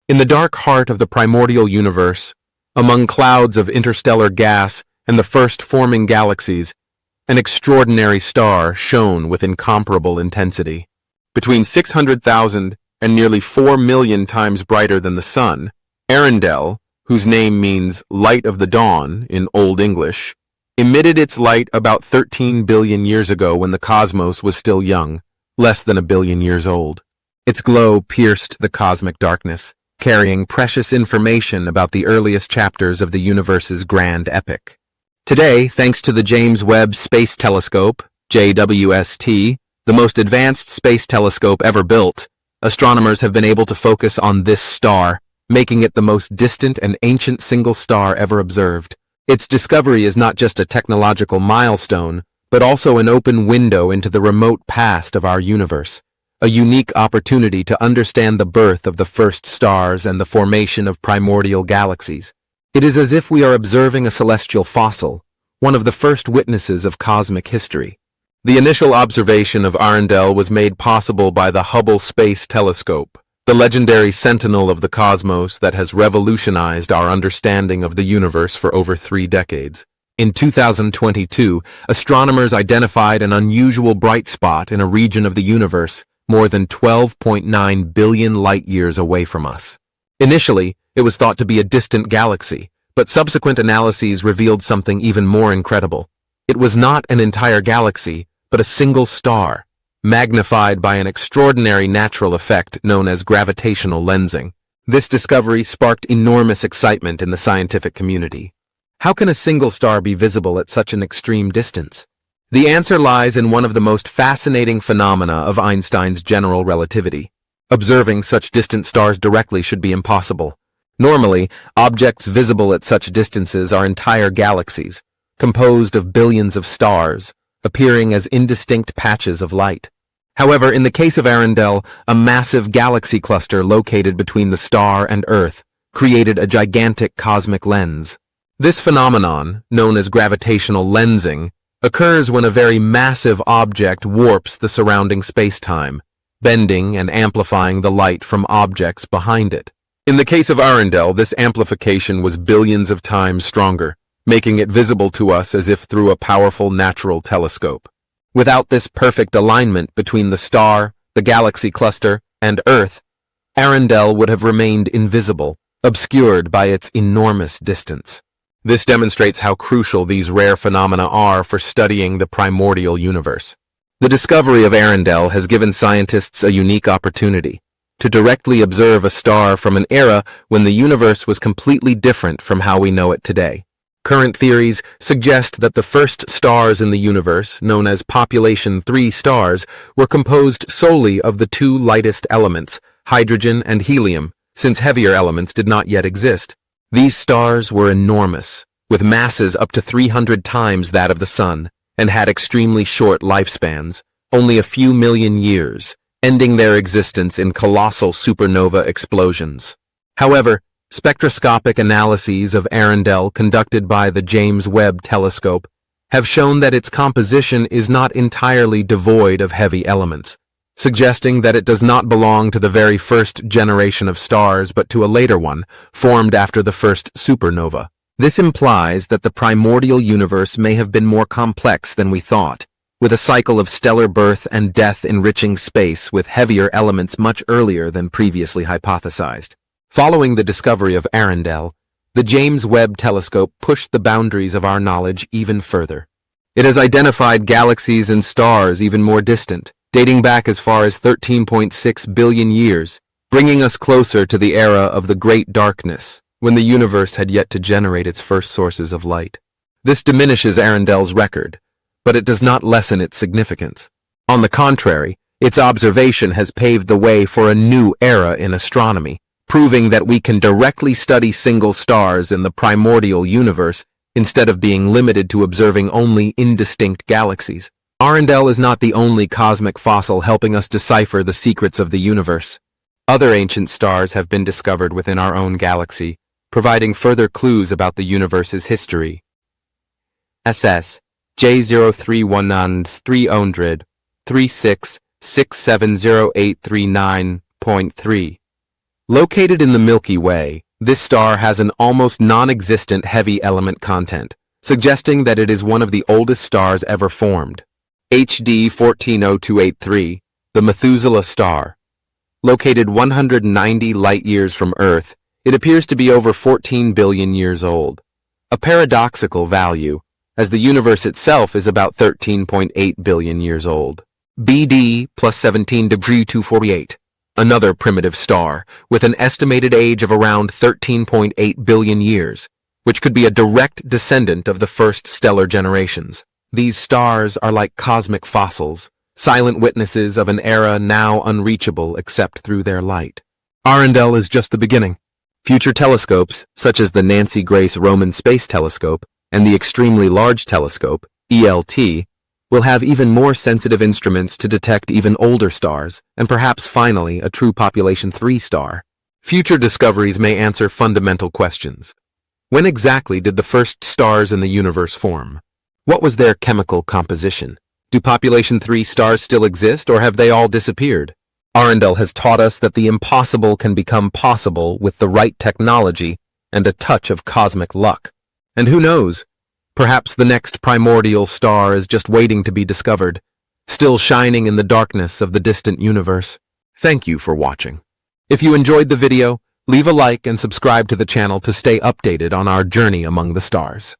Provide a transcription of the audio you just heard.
In the dark heart of the primordial universe, among clouds of interstellar gas and the first forming galaxies, an extraordinary star shone with incomparable intensity. Between 600,000 and nearly 4 million times brighter than the sun, Arendel, whose name means light of the dawn in Old English, emitted its light about 13 billion years ago when the cosmos was still young, less than a billion years old. Its glow pierced the cosmic darkness, carrying precious information about the earliest chapters of the universe's grand epic. Today, thanks to the James Webb Space Telescope, JWST, the most advanced space telescope ever built, astronomers have been able to focus on this star, making it the most distant and ancient single star ever observed. Its discovery is not just a technological milestone, but also an open window into the remote past of our universe, a unique opportunity to understand the birth of the first stars and the formation of primordial galaxies. It is as if we are observing a celestial fossil, one of the first witnesses of cosmic history. The initial observation of Arendel was made possible by the Hubble Space Telescope, the legendary sentinel of the cosmos that has revolutionized our understanding of the universe for over 3 decades. In 2022, astronomers identified an unusual bright spot in a region of the universe more than 12.9 billion light-years away from us. Initially, it was thought to be a distant galaxy, but subsequent analyses revealed something even more incredible. It was not an entire galaxy, but a single star, magnified by an extraordinary natural effect known as gravitational lensing. This discovery sparked enormous excitement in the scientific community. How can a single star be visible at such an extreme distance? The answer lies in one of the most fascinating phenomena of Einstein's general relativity. Observing such distant stars directly should be impossible. Normally, objects visible at such distances are entire galaxies, composed of billions of stars, appearing as indistinct patches of light. However, in the case of Arendel, a massive galaxy cluster located between the star and Earth created a gigantic cosmic lens. This phenomenon, known as gravitational lensing, occurs when a very massive object warps the surrounding space-time, bending and amplifying the light from objects behind it. In the case of Arendel, this amplification was billions of times stronger, making it visible to us as if through a powerful natural telescope. Without this perfect alignment between the star, the galaxy cluster, and Earth, Arendel would have remained invisible, obscured by its enormous distance. This demonstrates how crucial these rare phenomena are for studying the primordial universe. The discovery of Arendel has given scientists a unique opportunity to directly observe a star from an era when the universe was completely different from how we know it today. Current theories suggest that the first stars in the universe, known as population 3 stars, were composed solely of the 2 lightest elements, hydrogen and helium, since heavier elements did not yet exist. These stars were enormous, with masses up to 300 times that of the Sun, and had extremely short lifespans, only a few million years, ending their existence in colossal supernova explosions. However, spectroscopic analyses of Arendel conducted by the James Webb Telescope have shown that its composition is not entirely devoid of heavy elements, suggesting that it does not belong to the very first generation of stars but to a later one, formed after the first supernova. This implies that the primordial universe may have been more complex than we thought, with a cycle of stellar birth and death enriching space with heavier elements much earlier than previously hypothesized. Following the discovery of Arendel, the James Webb Telescope pushed the boundaries of our knowledge even further. It has identified galaxies and stars even more distant, dating back as far as 13.6 billion years, bringing us closer to the era of the Great Darkness, when the universe had yet to generate its first sources of light. This diminishes Arendel's record, but it does not lessen its significance. On the contrary, its observation has paved the way for a new era in astronomy, proving that we can directly study single stars in the primordial universe instead of being limited to observing only indistinct galaxies. Arendel is not the only cosmic fossil helping us decipher the secrets of the universe. Other ancient stars have been discovered within our own galaxy, providing further clues about the universe's history. SS J0319300 36670839.3 Located in the Milky Way, this star has an almost non-existent heavy element content, suggesting that it is one of the oldest stars ever formed. HD 140283, the Methuselah star. Located 190 light-years from Earth, it appears to be over 14 billion years old. A paradoxical value, as the universe itself is about 13.8 billion years old. BD plus 17 degree 248, another primitive star, with an estimated age of around 13.8 billion years, which could be a direct descendant of the first stellar generations. These stars are like cosmic fossils, silent witnesses of an era now unreachable except through their light. Arendel is just the beginning. Future telescopes, such as the Nancy Grace Roman Space Telescope and the Extremely Large Telescope, ELT, will have even more sensitive instruments to detect even older stars, and perhaps finally a true population 3 star. Future discoveries may answer fundamental questions. When exactly did the first stars in the universe form? What was their chemical composition? Do population 3 stars still exist, or have they all disappeared? Arendel has taught us that the impossible can become possible with the right technology and a touch of cosmic luck. And who knows? Perhaps the next primordial star is just waiting to be discovered, still shining in the darkness of the distant universe. Thank you for watching. If you enjoyed the video, leave a like and subscribe to the channel to stay updated on our journey among the stars.